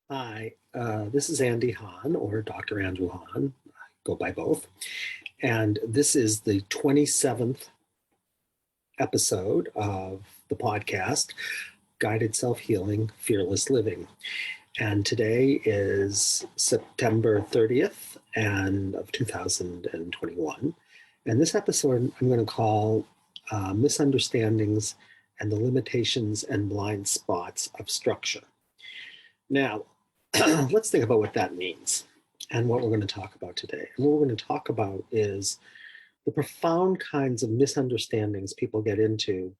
Hi, this is Andy Hahn, or Dr. Andrew Hahn. I go by both. And this is the 27th episode of the podcast, Guided Self-Healing, Fearless Living. And today is September 30th of 2021. And this episode I'm going to call Misunderstandings and the Limitations and Blind Spots of Structure. Now, let's think about what that means and what we're going to talk about today. And what we're going to talk about is the profound kinds of misunderstandings people get into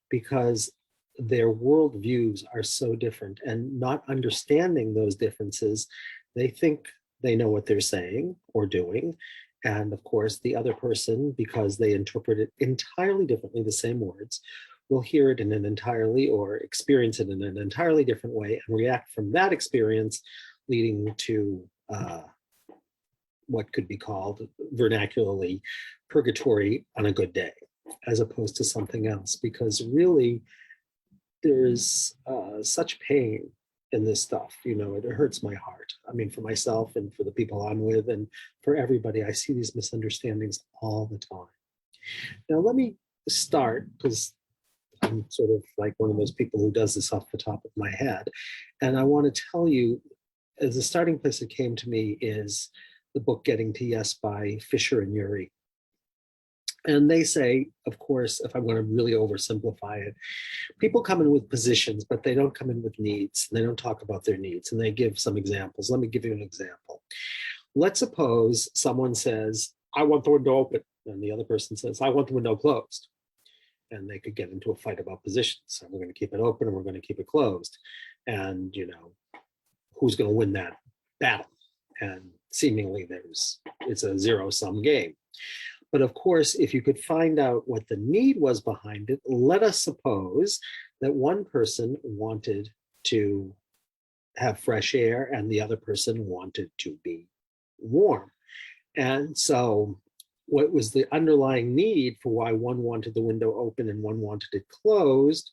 because their worldviews are so different, and not understanding those differences, they think they know what they're saying or doing. And of course, the other person, because they interpret it entirely differently, the same words, will hear it in an entirely or experience it in an entirely different way and react from that experience, leading to what could be called vernacularly purgatory on a good day, as opposed to something else. Because really, there's such pain in this stuff. You know, it hurts my heart. I mean, for myself and for the people I'm with and for everybody, I see these misunderstandings all the time. Now, let me start, because I'm sort of like one of those people who does this off the top of my head. And I want to tell you, as a starting place that came to me is the book Getting to Yes by Fisher and Uri. And they say, of course, if I'm going to really oversimplify it, people come in with positions, but they don't come in with needs. They don't talk about their needs. And they give some examples. Let me give you an example. Let's suppose someone says, I want the window open. And the other person says, I want the window closed. And they could get into a fight about positions. So we're going to keep it open and we're going to keep it closed. And, you know, who's going to win that battle? And seemingly it's a zero-sum game. But of course, if you could find out what the need was behind it, let us suppose that one person wanted to have fresh air and the other person wanted to be warm. And so what was the underlying need for why one wanted the window open and one wanted it closed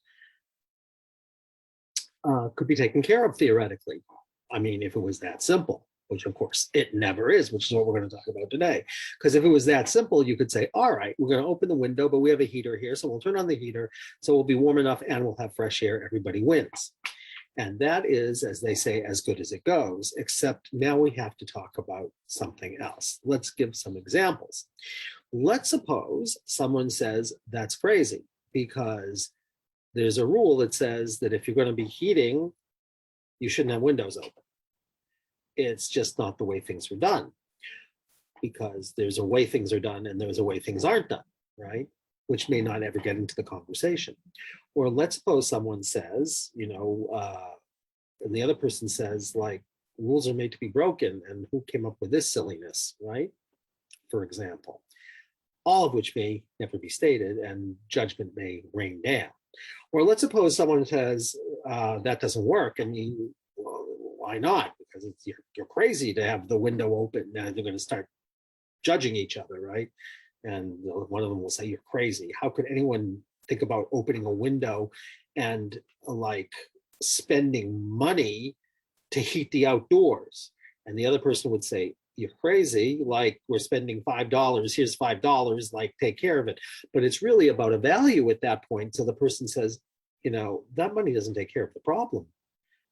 could be taken care of theoretically. I mean, if it was that simple, which of course it never is, which is what we're going to talk about today. Because if it was that simple, you could say, all right, we're going to open the window, but we have a heater here, so we'll turn on the heater, so we'll be warm enough and we'll have fresh air, everybody wins. And that is, as they say, as good as it goes, except now we have to talk about something else. Let's give some examples. Let's suppose someone says, that's crazy, because there's a rule that says that if you're going to be heating, you shouldn't have windows open. It's just not the way things are done, because there's a way things are done and there's a way things aren't done, right? Which may not ever get into the conversation. Or let's suppose someone says, and the other person says, like, rules are made to be broken, and who came up with this silliness, right? For example, all of which may never be stated and judgment may rain down. Or let's suppose someone says, that doesn't work, and you, well, why not? Because you're crazy to have the window open, and they're going to start judging each other, right? And one of them will say, you're crazy. How could anyone think about opening a window and like spending money to heat the outdoors? And the other person would say, you're crazy. Like, we're spending $5. Here's $5. Like, take care of it. But it's really about a value at that point. So the person says, that money doesn't take care of the problem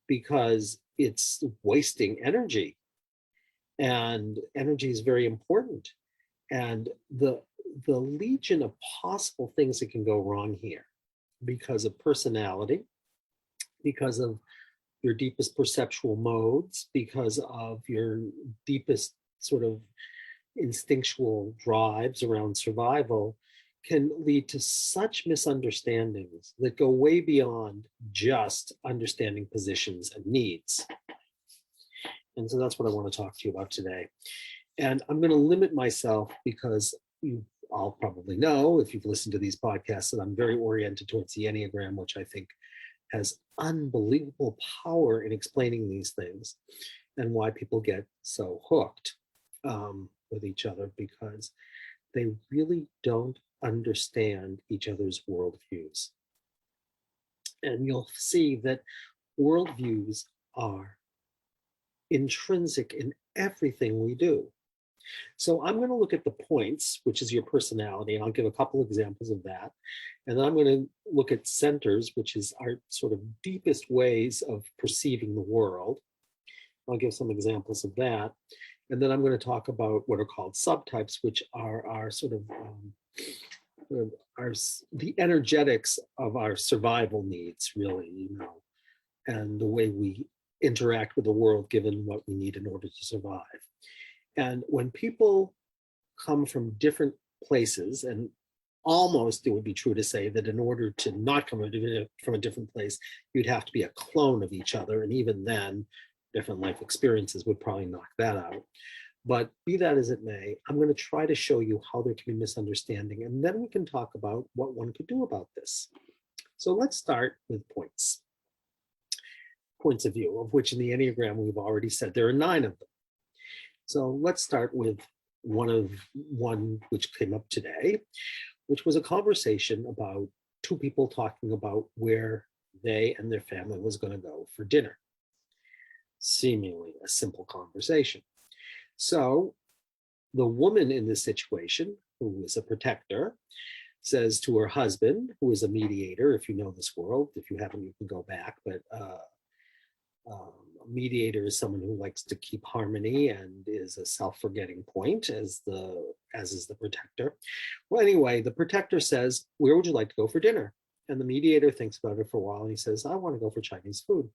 because it's wasting energy. And energy is very important. And the legion of possible things that can go wrong here, because of personality, because of your deepest perceptual modes, because of your deepest sort of instinctual drives around survival, can lead to such misunderstandings that go way beyond just understanding positions and needs. And so that's what I want to talk to you about today. And I'm going to limit myself because you all probably know, if you've listened to these podcasts, that I'm very oriented towards the Enneagram, which I think has unbelievable power in explaining these things and why people get so hooked with each other, because they really don't understand each other's worldviews. And you'll see that worldviews are intrinsic in everything we do. So I'm going to look at the points, which is your personality, and I'll give a couple examples of that. And then I'm going to look at centers, which is our sort of deepest ways of perceiving the world. I'll give some examples of that. And then I'm going to talk about what are called subtypes, which are our sort of the energetics of our survival needs, really, and the way we interact with the world given what we need in order to survive. And when people come from different places, and almost it would be true to say that in order to not come from a different place, you'd have to be a clone of each other. And even then, different life experiences would probably knock that out. But be that as it may, I'm going to try to show you how there can be misunderstanding, and then we can talk about what one could do about this. So let's start with points of view, of which in the Enneagram we've already said there are 9 of them. So let's start with one which came up today, which was a conversation about 2 people talking about where they and their family was going to go for dinner. Seemingly a simple conversation. So the woman in this situation, who is a protector, says to her husband, who is a mediator, if you know this world. If you haven't, you can go back. But a mediator is someone who likes to keep harmony and is a self-forgetting point, as is the protector. Well, anyway, the protector says, "Where would you like to go for dinner?" And the mediator thinks about it for a while, and he says, "I want to go for Chinese food."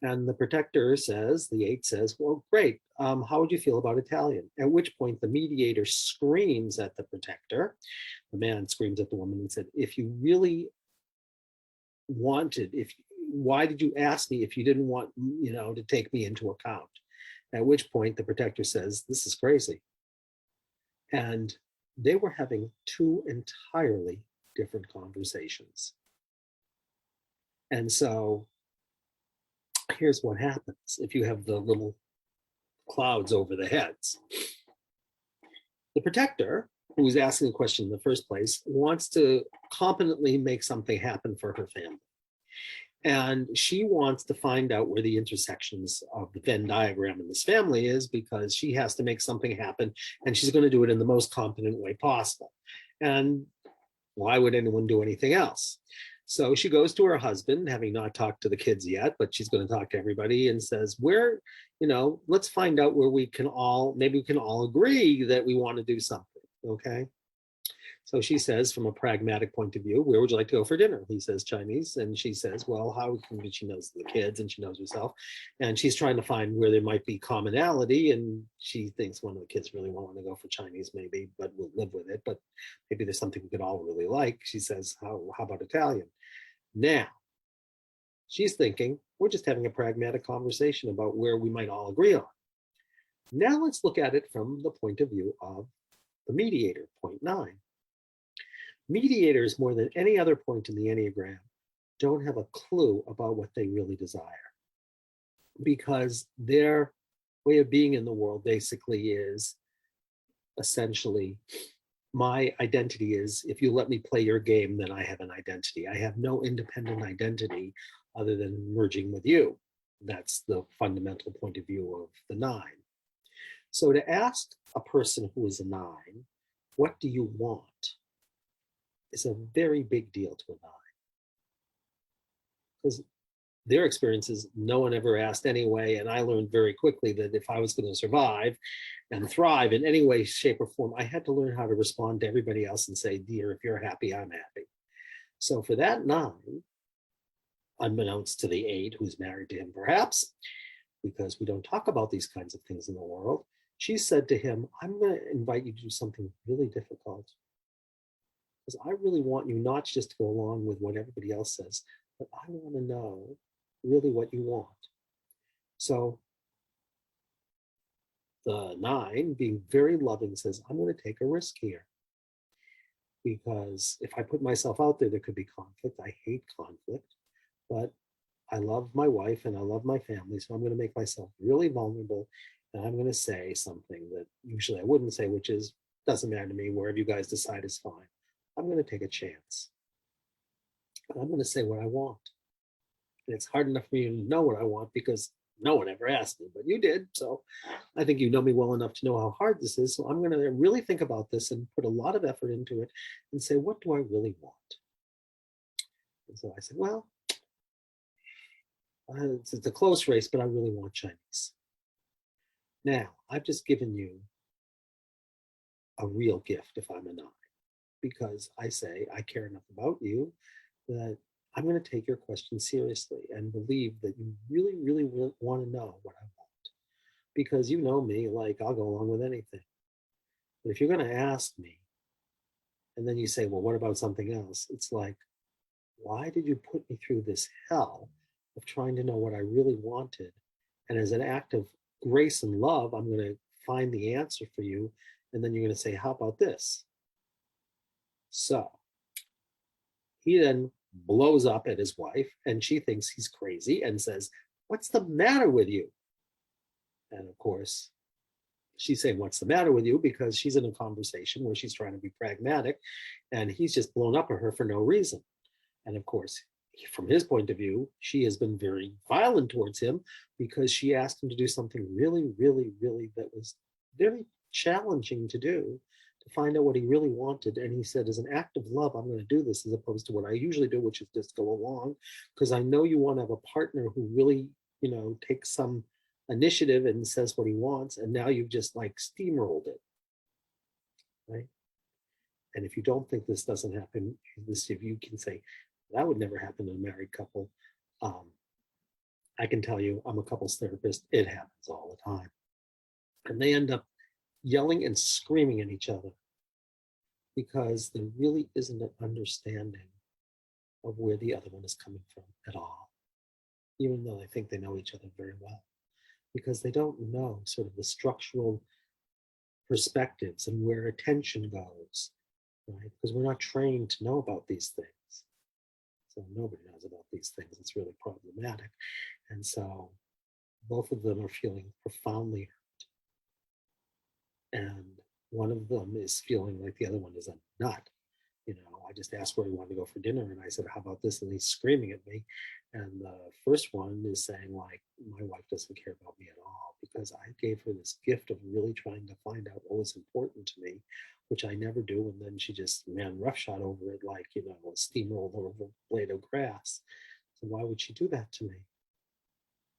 And the protector says, the 8 says, "Well, great. How would you feel about Italian?" At which point the mediator screams at the protector. The man screams at the woman and said, "If you really wanted, why did you ask me if you didn't want, to take me into account?" At which point the protector says, "This is crazy." And they were having 2 entirely different conversations. And so here's what happens if you have the little clouds over the heads. The protector, who was asking the question in the first place, wants to competently make something happen for her family. And she wants to find out where the intersections of the Venn diagram in this family is, because she has to make something happen, and she's going to do it in the most competent way possible. And why would anyone do anything else? So she goes to her husband, having not talked to the kids yet, but she's going to talk to everybody, and says, let's find out where maybe we can all agree that we want to do something. Okay. So she says, from a pragmatic point of view, "Where would you like to go for dinner?" He says, "Chinese." And she says, well, how can she knows the kids and she knows herself. And she's trying to find where there might be commonality. And she thinks one of the kids really want to go for Chinese, maybe, but we'll live with it. But maybe there's something we could all really like. She says, how about Italian? Now, she's thinking, we're just having a pragmatic conversation about where we might all agree on. Now let's look at it from the point of view of the mediator, point 9. Mediators, more than any other point in the Enneagram, don't have a clue about what they really desire, because their way of being in the world basically is essentially, my identity is, if you let me play your game, then I have an identity. I have no independent identity other than merging with you. That's the fundamental point of view of the 9. So to ask a person who is a 9, what do you want, is a very big deal to a 9. Because their experiences, no one ever asked anyway. And I learned very quickly that if I was going to survive and thrive in any way, shape, or form, I had to learn how to respond to everybody else and say, "Dear, if you're happy, I'm happy." So for that 9, unbeknownst to the 8, who's married to him perhaps, because we don't talk about these kinds of things in the world, she said to him, "I'm going to invite you to do something really difficult, because I really want you not just to go along with what everybody else says, but I want to know really what you want." So the 9, being very loving, says, "I'm going to take a risk here, because if I put myself out there, there could be conflict. I hate conflict, but I love my wife and I love my family. So I'm going to make myself really vulnerable, and I'm going to say something that usually I wouldn't say, which is, doesn't matter to me, wherever you guys decide is fine. I'm going to take a chance. And I'm going to say what I want." And it's hard enough for me to know what I want, because No one ever asked me, but you did. So I think you know me well enough to know how hard this is. So I'm going to really think about this and put a lot of effort into it and say, what do I really want? And so I said, well, it's a close race, but I really want Chinese. Now, I've just given you a real gift if I'm a nine, because I say I care enough about you that I'm going to take your question seriously and believe that you really, really want to know what I want. Because you know me, like I'll go along with anything. But if you're going to ask me and then you say, well, what about something else? It's like, why did you put me through this hell of trying to know what I really wanted? And as an act of grace and love, I'm going to find the answer for you. And then you're going to say, how about this? So he then blows up at his wife and she thinks he's crazy and says, what's the matter with you? And of course, she's saying, what's the matter with you? Because she's in a conversation where she's trying to be pragmatic and he's just blown up at her for no reason. And of course, from his point of view, she has been very violent towards him because she asked him to do something really, really, really that was very challenging to do, to find out what he really wanted. And he said, as an act of love, I'm going to do this as opposed to what I usually do, which is just go along, because I know you want to have a partner who really, takes some initiative and says what he wants. And now you've just like steamrolled it, right? And if you don't think this doesn't happen, if you can say, that would never happen in a married couple. I can tell you, I'm a couples therapist. It happens all the time. And they end up yelling and screaming at each other because there really isn't an understanding of where the other one is coming from at all, even though they think they know each other very well, because they don't know sort of the structural perspectives and where attention goes, right? Because we're not trained to know about these things. So nobody knows about these things. It's really problematic. And so both of them are feeling profoundly hurt. And one of them is feeling like the other one is a nut. I just asked where he wanted to go for dinner. And I said, how about this? And he's screaming at me. And the first one is saying, like, my wife doesn't care about me at all because I gave her this gift of really trying to find out what was important to me, which I never do. And then she just ran roughshod over it like, a steamroller over a blade of grass. So why would she do that to me?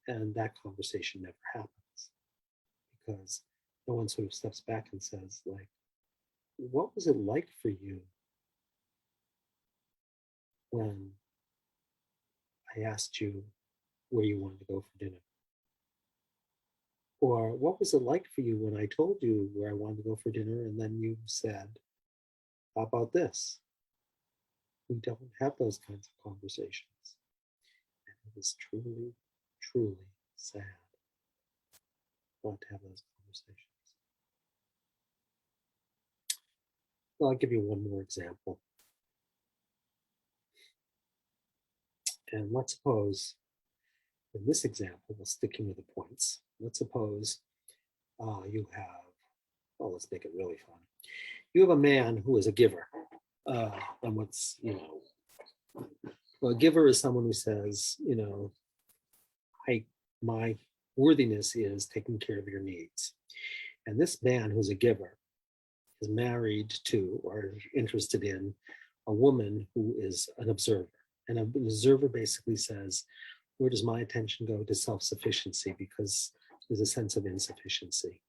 And that conversation never happens because no one sort of steps back and says, like, what was it like for you when I asked you where you wanted to go for dinner? Or what was it like for you when I told you where I wanted to go for dinner and then you said, how about this? We don't have those kinds of conversations. And it is truly, truly sad not to have those conversations. Well, I'll give you one more example. And let's suppose, in this example, we're sticking with the points. Let's suppose you have, let's make it really fun. You have a man who is a giver. And a giver is someone who says, my worthiness is taking care of your needs. And this man who's a giver is married to or interested in a woman who is an observer. And an observer basically says, where does my attention go to self-sufficiency? Because there's a sense of insufficiency.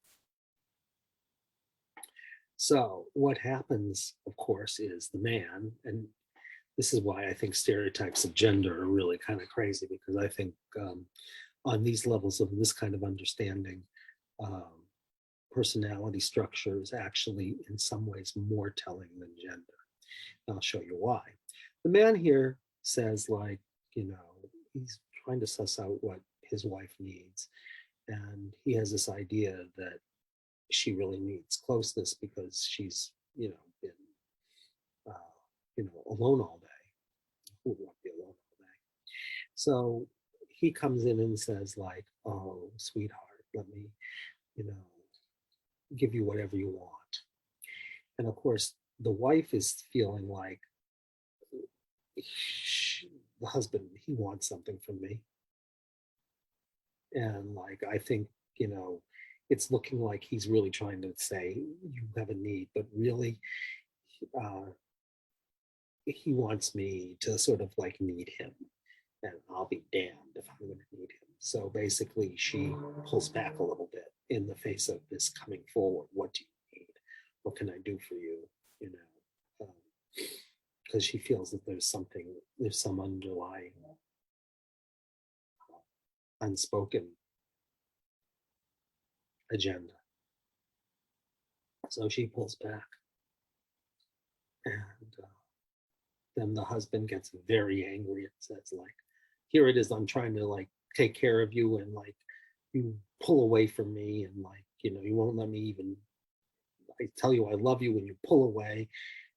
So what happens, of course, is the man, and this is why I think stereotypes of gender are really kind of crazy, because I think on these levels of this kind of understanding, personality structure is actually in some ways more telling than gender. And I'll show you why. The man here says, like, he's trying to suss out what his wife needs. And he has this idea that she really needs closeness because she's, been, alone all day. Who would want to be alone all day? So he comes in and says, like, oh, sweetheart, let me, give you whatever you want. And of course, the wife is feeling like the husband, he wants something from me. And like, I think, you know, it's looking like he's really trying to say you have a need, but really, uh, he wants me to sort of like need him, and I'll be damned if I'm going to need him. So basically, she pulls back a little bit in the face of this coming forward. What do you need? What can I do for you? You know, because she feels that there's some underlying unspoken agenda. So she pulls back, and then the husband gets very angry and says, like, here it is, I'm trying to like take care of you, and like you pull away from me, and like, you know, you won't let me even, I tell you I love you, and you pull away.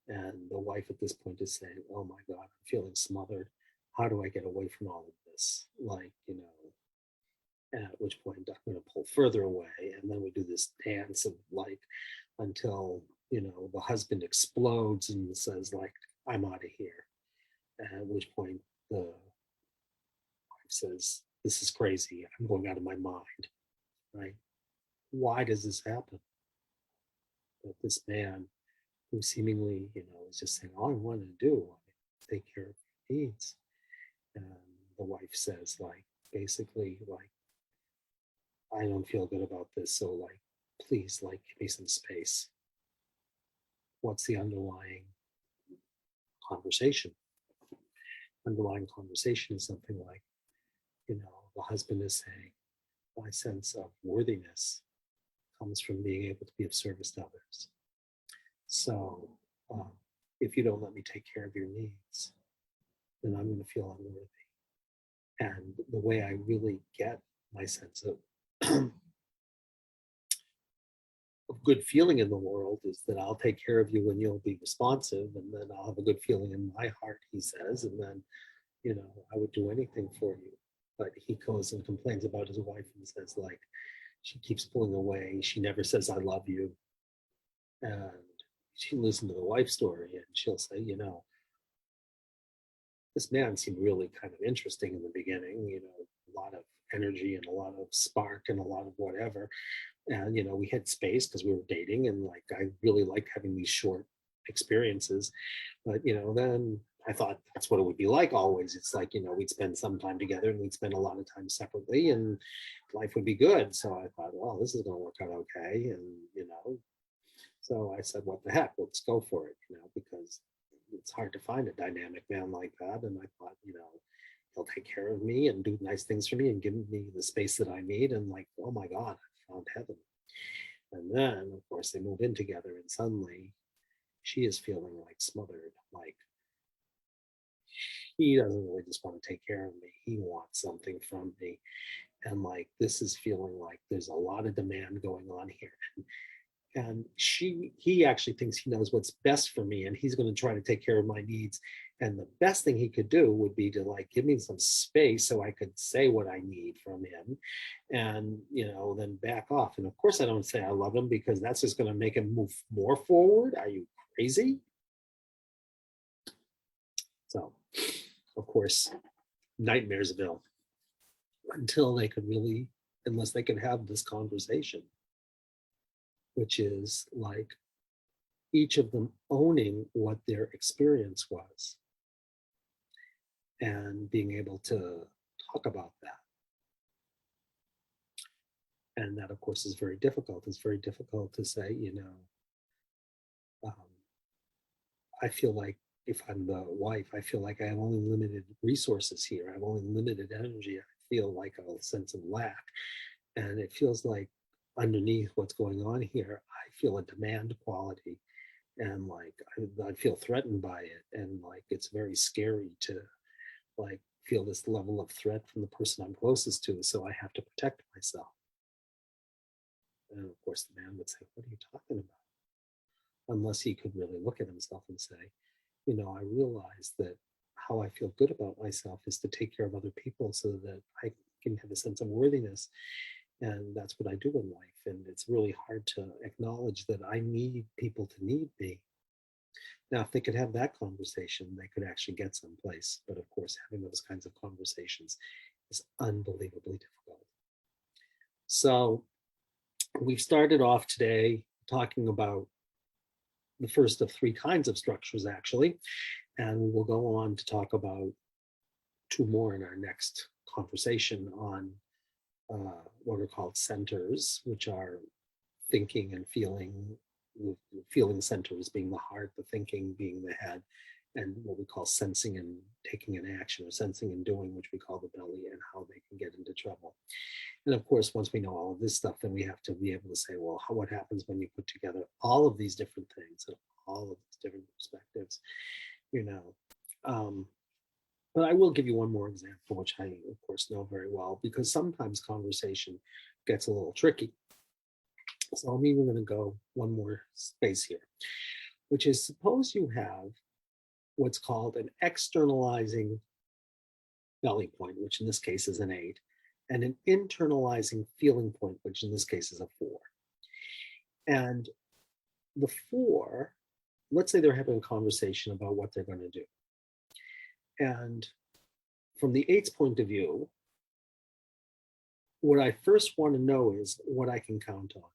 And the wife at this point is saying, oh my God, I'm feeling smothered. How do I get away from all of this? Like, you know, at which point I'm going to pull further away. And then we do this dance of like, until, you know, the husband explodes and says, like, I'm out of here. At which point the wife says, this is crazy. I'm going out of my mind. Right? Why does this happen? That this man who seemingly, you know, is just saying, all I want to do, I take care of your needs. And the wife says, like, basically, like, I don't feel good about this. So, like, please, like, give me some space. What's the underlying conversation? Underlying conversation is something like, you know, the husband is saying, my sense of worthiness comes from being able to be of service to others. So, if you don't let me take care of your needs, then I'm going to feel unworthy. And the way I really get my sense of good feeling in the world is that I'll take care of you when you'll be responsive, and then I'll have a good feeling in my heart, he says, and then, you know, I would do anything for you. But he goes and complains about his wife and says, like, she keeps pulling away. She never says, I love you. And she listens to the wife story, and she'll say, you know, this man seemed really kind of interesting in the beginning, you know, a lot of energy and a lot of spark and a lot of whatever. And, you know, we had space because we were dating, and like, I really liked having these short experiences. But, you know, then I thought that's what it would be like always. It's like, you know, we'd spend some time together and we'd spend a lot of time separately, and life would be good. So I thought, well, this is going to work out okay. And, you know, so I said, what the heck, let's go for it, you know, because it's hard to find a dynamic man like that. And I thought, you know, he'll take care of me and do nice things for me and give me the space that I need. And like, oh my God, I found heaven. And then, of course, they move in together, and suddenly she is feeling like smothered, like he doesn't really just want to take care of me. He wants something from me. And like, this is feeling like there's a lot of demand going on here. And he actually thinks he knows what's best for me, and he's going to try to take care of my needs. And the best thing he could do would be to like give me some space so I could say what I need from him, and, you know, then back off. And of course I don't say I love him, because that's just going to make him move more forward. Are you crazy? So of course, nightmaresville, until they could really, unless they could have this conversation, which is like each of them owning what their experience was and being able to talk about that. And that, of course, is very difficult. It's very difficult to say, you know, I feel like if I'm the wife, I feel like I have only limited resources here. I have only limited energy. I feel like a sense of lack. And it feels like underneath what's going on here, I feel a demand quality, and like I feel threatened by it, and like it's very scary to like feel this level of threat from the person I'm closest to, so I have to protect myself. And of course the man would say, what are you talking about? Unless he could really look at himself and say, you know, I realize that how I feel good about myself is to take care of other people so that I can have a sense of worthiness. And that's what I do in life. And it's really hard to acknowledge that I need people to need me. Now, if they could have that conversation, they could actually get someplace. But of course, having those kinds of conversations is unbelievably difficult. So we've started off today talking about the first of three kinds of structures, actually, and we'll go on to talk about two more in our next conversation on what are called centers, which are thinking and feeling, with feeling centers being the heart, the thinking being the head, and what we call sensing and taking an action, or sensing and doing, which we call the belly, and how they can get into trouble. And of course, once we know all of this stuff, then we have to be able to say, well, what happens when you put together all of these different things and all of these different perspectives, you know. But I will give you one more example, which I, of course, know very well, because sometimes conversation gets a little tricky. So I'm even going to go one more space here, which is, suppose you have what's called an externalizing belly point, which in this case is an 8, and an internalizing feeling point, which in this case is a 4. And the 4, let's say they're having a conversation about what they're going to do. And from the 8's point of view, what I first want to know is what I can count on.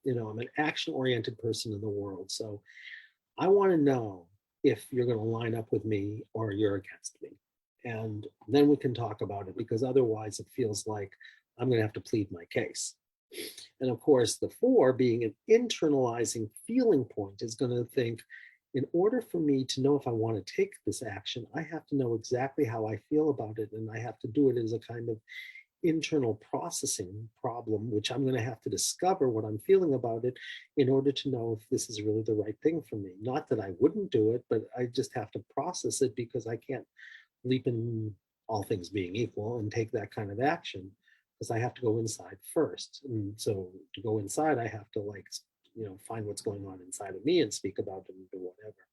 You know, I'm an action-oriented person in the world, so I want to know if you're going to line up with me or you're against me. And then we can talk about it, because otherwise it feels like I'm going to have to plead my case. And of course, the 4, being an internalizing feeling point, is going to think, in order for me to know if I want to take this action, I have to know exactly how I feel about it. And I have to do it as a kind of internal processing problem, which I'm going to have to discover what I'm feeling about it in order to know if this is really the right thing for me. Not that I wouldn't do it, but I just have to process it, because I can't leap in, all things being equal, and take that kind of action, because I have to go inside first. And so to go inside, I have to, like, you know, find what's going on inside of me and speak about it and do whatever.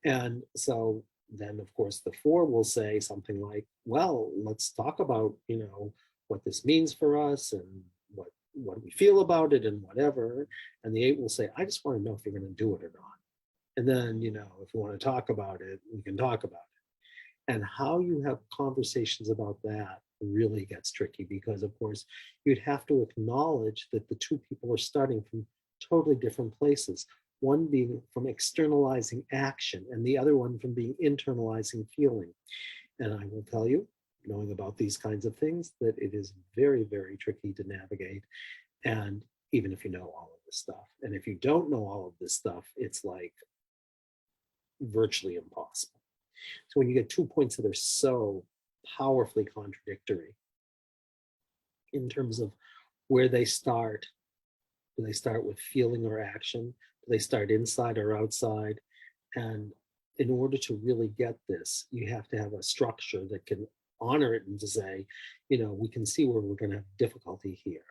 And so then, of course, the 4 will say something like, well, let's talk about, you know, what this means for us and what we feel about it and whatever. And the 8 will say, I just want to know if you're going to do it or not. And then, you know, if you want to talk about it, we can talk about it. And how you have conversations about that really gets tricky, because of course you'd have to acknowledge that the two people are starting from totally different places, one being from externalizing action and the other one from being internalizing feeling. And I will tell you, knowing about these kinds of things, that it is very, very tricky to navigate. And even if you know all of this stuff, and if you don't know all of this stuff, it's like virtually impossible. So when you get 2 points that are so powerfully contradictory in terms of where they start, do they start with feeling or action? Do they start inside or outside? And in order to really get this, you have to have a structure that can honor it and to say, you know, we can see where we're going to have difficulty here.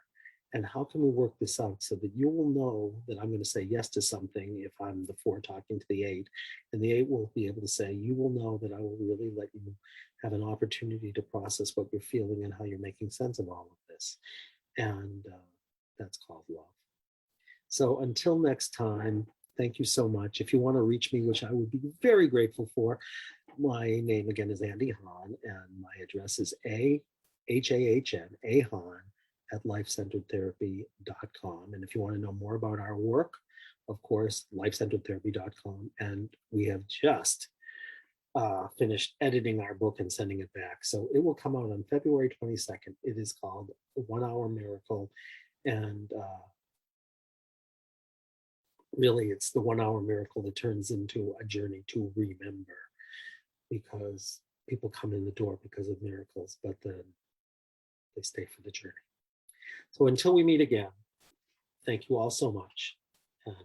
And how can we work this out so that you will know that I'm going to say yes to something if I'm the 4 talking to the 8, and the 8 will be able to say, you will know that I will really let you have an opportunity to process what you're feeling and how you're making sense of all of this. And that's called love. So until next time, thank you so much. If you want to reach me, which I would be very grateful for, my name again is Andy Hahn, and my address is AHAN, at lifecenteredtherapy.com. And if you want to know more about our work, of course, lifecenteredtherapy.com. And we have just finished editing our book and sending it back. So it will come out on February 22nd. It is called 1 Hour Miracle. And really, it's the 1 hour miracle that turns into a journey to remember, because people come in the door because of miracles, but then they stay for the journey. So until we meet again, thank you all so much, and